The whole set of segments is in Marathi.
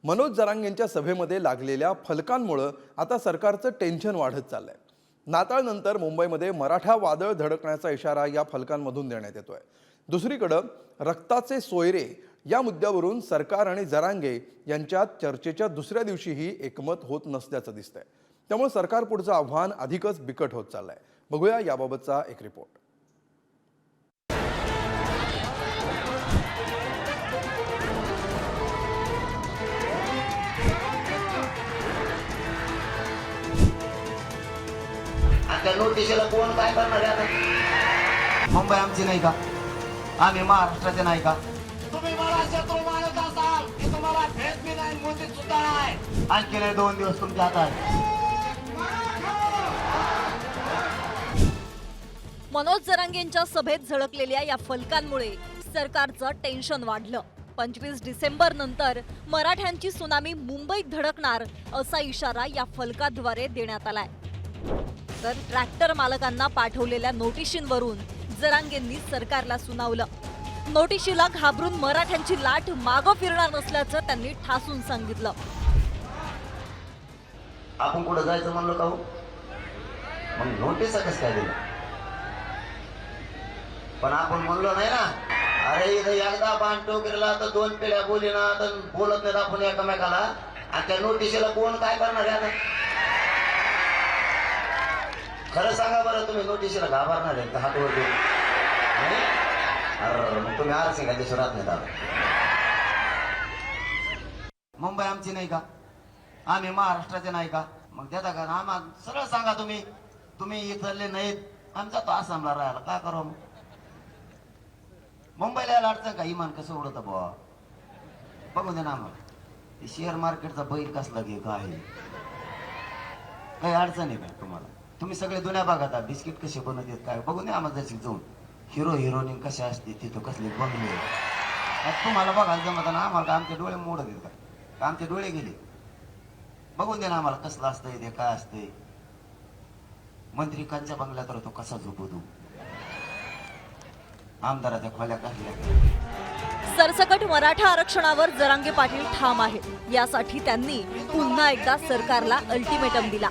मनोज जरांगेंच्या सभेमध्ये लागलेल्या फलकांमुळे आता सरकारचं टेन्शन वाढत चाललंय। नाताळनंतर मुंबईमध्ये मराठा वादळ धडकण्याचा इशारा या फलकांमधून देण्यात येतोय। दुसरीकडे रक्ताचे सोयरे या मुद्द्यावरून सरकार आणि जरांगे यांच्यात चर्चेच्या दुसऱ्या दिवशीही एकमत होत नसल्याचं दिसतंय। त्यामुळे सरकार पुढचं आव्हान अधिकच बिकट होत चाललंय। बघूया याबाबतचा एक रिपोर्ट। त्या नोटिशीला कोण काय करणार आहे आता? मुंबई आमची नाही का? आम्ही महाराष्ट्राचे नाही का? तुम्ही मला शत्रू मानत असाल की तुम्हाला भेट बी नाही, मोदी सुद्धा नाही। आणखी नाही 2 दिवस तुमच्या हातात। मनोज जरांगेंच्या सभेत झळकलेल्या या फलकांमुळे सरकारचं टेन्शन वाढलं। 25 डिसेंबर नंतर मराठ्यांची सुनामी मुंबईत धडकणार असा इशारा या फलकाद्वारे देण्यात आलाय। तर ट्रॅक्टर मालकांना पाठवलेल्या नोटिशींवरून जरांगेंनी सरकारला सुनावलं। नोटिशीला घाबरून मराठ्यांची लाट मागं फिरणार नसल्याचं त्यांनी ठासून सांगितलं। आपण कुठं जायचं म्हणलं का हो? मग नोटीस कसं काय दिलं? पण आपण म्हणलो नाही ना, अरे इथं एकदा बांधतो केला तर 2 पिढ्या बोली ना, तर बोलत नाहीत आपण एकमेकाला। आणि त्या नोटिशीला कोण काय करणार आहे आता? खरं सांगा बरं, तुम्ही नोटिशीला घाबरणार आहे? हात वर देऊन मग तुम्ही आरसी का देश राहत नाही? मुंबई आमची नाही का? आम्ही महाराष्ट्राचे नाही का? मग देता का? आम्हाला सरळ सांगा, तुम्ही इथले नाहीत, आमचा तो आसामला राहायला काय करू? मग मुंबईला यायला अडचण का? इमान कसं उडत बुवा? बघू दे ना आम्हाला। शेअर मार्केटचा बैल कसला घे काय, काही अडचण आहे का तुम्हाला? तुम्ही सगळे दुनिया बघा, बिस्किट कसे बनवतात काय बघून आम्हाला जशी जाऊन हिरो हिरोईन कशा असते तिथं कसले बनले तुम्हाला बघायला जमत ना? आम्हाला आमचे डोळे मोडत आहेत का? आमचे डोळे गेले? बघून दे ना आम्हाला कसलं असतंय ते, काय असतंय। मंत्री कांच्या बंगल्यात राहतो कसा झोपू तू? आमदाराच्या खोल्या काढल्या। सरसकट मराठा आरक्षणावर जरांगे पाटील ठाम आहेत। यासाठी त्यांनी पुन्हा एकदा सरकारला अल्टिमेटम दिला।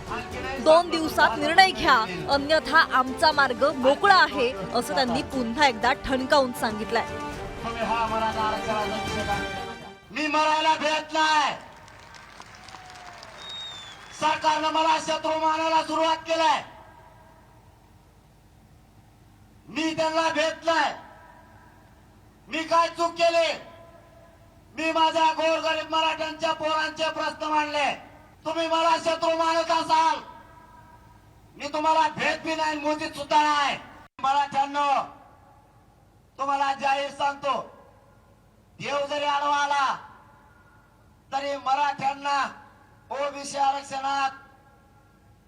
2 दिवसात निर्णय घ्या, अन्यथा आमचा मार्ग मोकळा आहे असं त्यांनी पुन्हा एकदा ठणकावून सांगितलंय। मी मरायला भेटलाय, सरकारनं मला शत्रू मानायला सुरुवात केलाय। मी त्यांना भेटलाय, मी काय चूक केली? मी माझ्या गोरगरीब मराठ्यांच्या पोरांचे प्रश्न मांडले। तुम्ही मला शत्रू मानत असाल, मी तुम्हाला भेट बी नाही, मोदीत सुद्धा नाही। मराठ्यांनो, तुम्हाला जाहीर सांगतो, देव जरी आडवा आला तरी मराठ्यांना ओबीसी आरक्षणात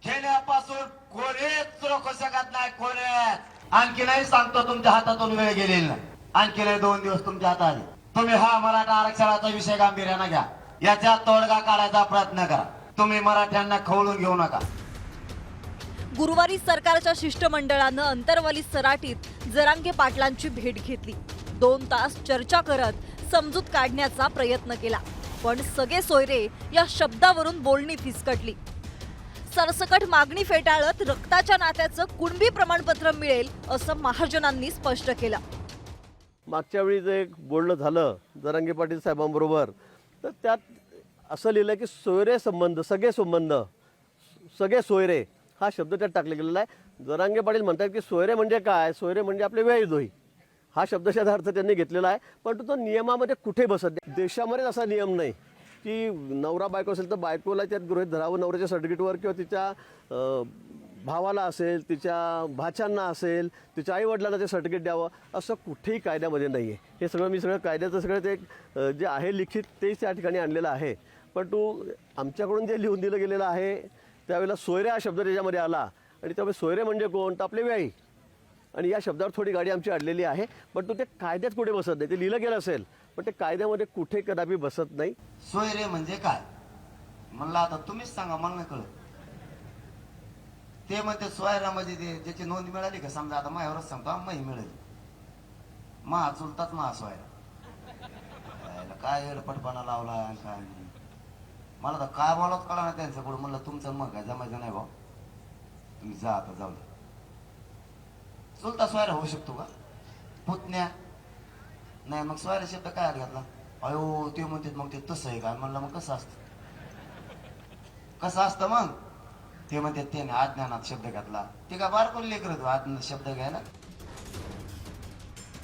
घेण्यापासून कोणीच रोखू शकत नाही, कोणीच। आणखी नाही सांगतो, तुमच्या हातातून वेळ गेलेली नाही। आणखी नाही 2 दिवस तुमच्या हातात आहे। तुम्ही हा मराठा आरक्षणाचा विषय गांभीर्याने घ्या, याचा तोडगा काढायचा प्रयत्न करा। तुम्ही मराठ्यांना खवळून घेऊ नका। गुरुवारी सरकारच्या शिष्टमंडळानं अंतरवाली सराटीत जरांगे पाटलांची भेट घेतली। 2 तास चर्चा करत समजूत काढण्याचा प्रयत्न केला, पण सगळे सोयरे या शब्दावरून बोलणी फिसकटली। सरसकट मागणी फेटाळत रक्ताच्या नात्याचं कुणबी प्रमाणपत्र मिळेल असं महाजनांनी स्पष्ट केलं। मागच्या वेळी जे एक बोलणं झालं जरांगे पाटील साहेबांबरोबर, तर त्यात असं लिहिलं की सोयरे संबंध, सगळे संबंध, सगळे सोयरे हा शब्द त्यात टाकला गेलेला आहे। जरांगे पाटील म्हणतात की सोयरे म्हणजे काय? सोयरे म्हणजे आपले व्यायदोही, हा शब्दशः अर्थ त्यांनी घेतलेला आहे। पण तो नियमामध्ये कुठे बसत नाही। देशामध्ये असा नियम नाही की नवरा बायको असेल तर बायकोला त्यात गृहीत धरावं नवऱ्याच्या सर्टिफिकेटवर, किंवा तिच्या भावाला असेल, तिच्या भाच्यांना असेल, तिच्या आईवडिलांना ते सर्टिफिकेट द्यावं, असं कुठेही कायद्यामध्ये नाही आहे। हे सगळं मी कायद्याचं सगळं ते जे आहे लिखित तेच त्या ठिकाणी आणलेलं आहे। पण आमच्याकडून जे लिहून दिलं गेलेलं आहे त्यावेळेला सोयरे हा शब्द त्याच्यामध्ये आला, आणि त्यामुळे सोयरे म्हणजे कोण? तर आपले व्यायी, आणि या शब्दावर थोडी गाडी आमची अडलेली आहे। पण ते कायद्यात कुठे बसत नाही। ते लिहिलं गेलं असेल पण ते कायद्यामध्ये कुठे कदापि बसत नाही। सोयरे म्हणजे काय म्हणलं आता तुम्हीच सांगा, मला नाही कळत। ते म्हणते सोयऱ्यामध्ये ते ज्याची नोंद मिळाली का, समजा आता माझ्यावरच सांगतो, माही मिळेल, चुलताच सोयरा, काय एडपटपणा लावला काय? मला तर काय बोलावं कळा ना त्यांच्याकडून. म्हणलं तुमचं मग काय जमायचं नाही भाऊ, तुम्ही जा आता, जाऊ दे. चुलता स्वायरा होऊ शकतो का? पुतण्या नाही. मग स्वायरा शब्द काय घातला? अयो ते म्हणतात मग ते तसं आहे का? म्हणलं मग कसं असतं? कसं असतं मग? ते म्हणतात त्याने अज्ञानात शब्द घातला. ते का बारकोल लेकर तू अज्ञानात शब्द घ्यायला?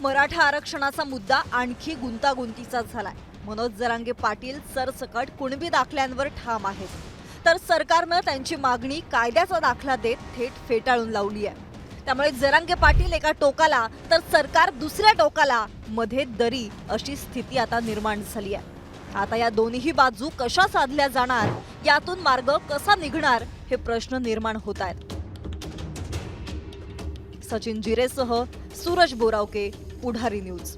मराठा आरक्षणाचा मुद्दा आणखी गुंतागुंतीचा झालाय. मनोज जरांगे पाटील सरसकट कुणबी दाखल्यांवर ठाम आहेत, तर सरकारनं त्यांची मागणी कायद्याचा दाखला देत थेट फेटाळून लावली आहे. त्यामुळे जरांगे पाटील एका टोकाला तर सरकार दुसऱ्या टोकाला, मध्ये दरी अशी स्थिती आता निर्माण झाली आहे. आता या दोन्ही बाजू कशा साधल्या जाणार, यातून मार्ग कसा निघणार, हे प्रश्न निर्माण होत आहेत. सचिन जिरेसह सूरज बोरावके, पुढारी न्यूज.